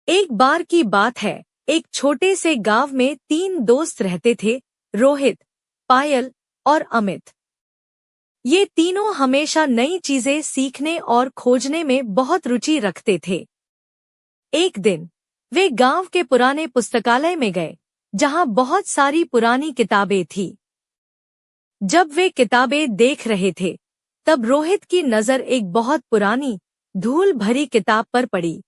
एक बार की बात है, एक छोटे से गांव में 3 दोस्त रहते थे, रोहित, पायल और अमित। ये तीनों हमेशा नई चीजें सीखने और खोजने में बहुत रुचि रखते थे। एक दिन वे गांव के पुराने पुस्तकालय में गए, जहां बहुत सारी पुरानी किताबें थीं। जब वे किताबें देख रहे थे, तब रोहित की नजर एक बहुत पुरानी, धूल भरी किताब पर पड़ी।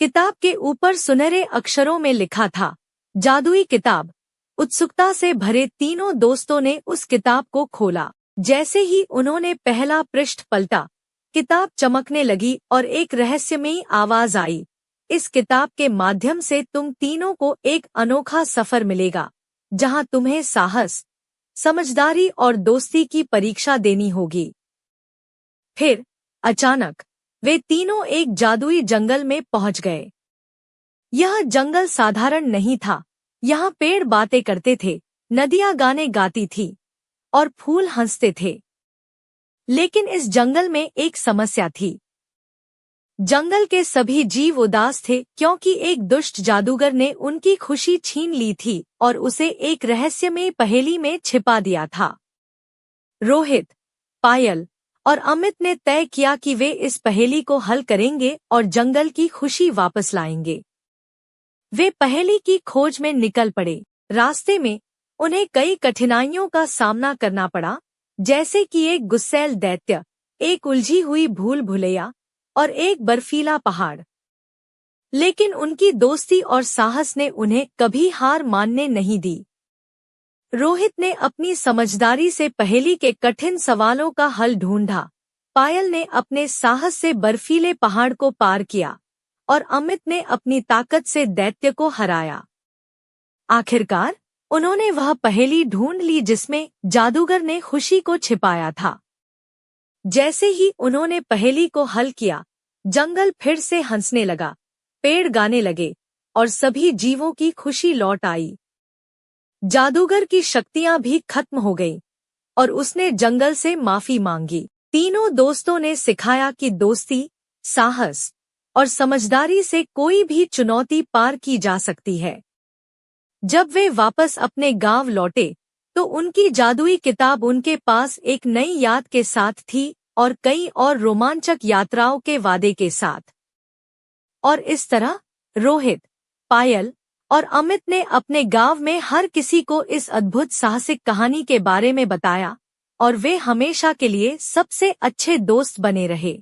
किताब के ऊपर सुनहरे अक्षरों में लिखा था, जादुई किताब। उत्सुकता से भरे तीनों दोस्तों ने उस किताब को खोला। जैसे ही उन्होंने पहला पृष्ठ पलटा, किताब चमकने लगी और एक रहस्यमयी आवाज आई, इस किताब के माध्यम से तुम तीनों को एक अनोखा सफर मिलेगा, जहां तुम्हें साहस, समझदारी और दोस्ती की परीक्षा देनी होगी। फिर अचानक वे तीनों एक जादुई जंगल में पहुंच गए। यह जंगल साधारण नहीं था। यहाँ पेड़ बातें करते थे, नदियां गाने गाती थी और फूल हंसते थे। लेकिन इस जंगल में एक समस्या थी। जंगल के सभी जीव उदास थे, क्योंकि एक दुष्ट जादूगर ने उनकी खुशी छीन ली थी और उसे एक रहस्यमय पहेली में छिपा दिया था। रोहित, पायल और अमित ने तय किया कि वे इस पहेली को हल करेंगे और जंगल की खुशी वापस लाएंगे। वे पहेली की खोज में निकल पड़े। रास्ते में उन्हें कई कठिनाइयों का सामना करना पड़ा, जैसे कि एक गुस्सैल दैत्य, एक उलझी हुई भूल भुलैया और एक बर्फीला पहाड़। लेकिन उनकी दोस्ती और साहस ने उन्हें कभी हार मानने नहीं दी। रोहित ने अपनी समझदारी से पहेली के कठिन सवालों का हल ढूंढा, पायल ने अपने साहस से बर्फीले पहाड़ को पार किया और अमित ने अपनी ताकत से दैत्य को हराया। आखिरकार उन्होंने वह पहेली ढूंढ ली जिसमें जादूगर ने खुशी को छिपाया था। जैसे ही उन्होंने पहेली को हल किया, जंगल फिर से हंसने लगा, पेड़ गाने लगे और सभी जीवों की खुशी लौट आई। जादूगर की शक्तियां भी खत्म हो गईं और उसने जंगल से माफी मांगी। तीनों दोस्तों ने सिखाया कि दोस्ती, साहस और समझदारी से कोई भी चुनौती पार की जा सकती है। जब वे वापस अपने गांव लौटे, तो उनकी जादुई किताब उनके पास एक नई याद के साथ थी और कई और रोमांचक यात्राओं के वादे के साथ। और इस तरह रोहित, पायल और अमित ने अपने गांव में हर किसी को इस अद्भुत साहसिक कहानी के बारे में बताया और वे हमेशा के लिए सबसे अच्छे दोस्त बने रहे।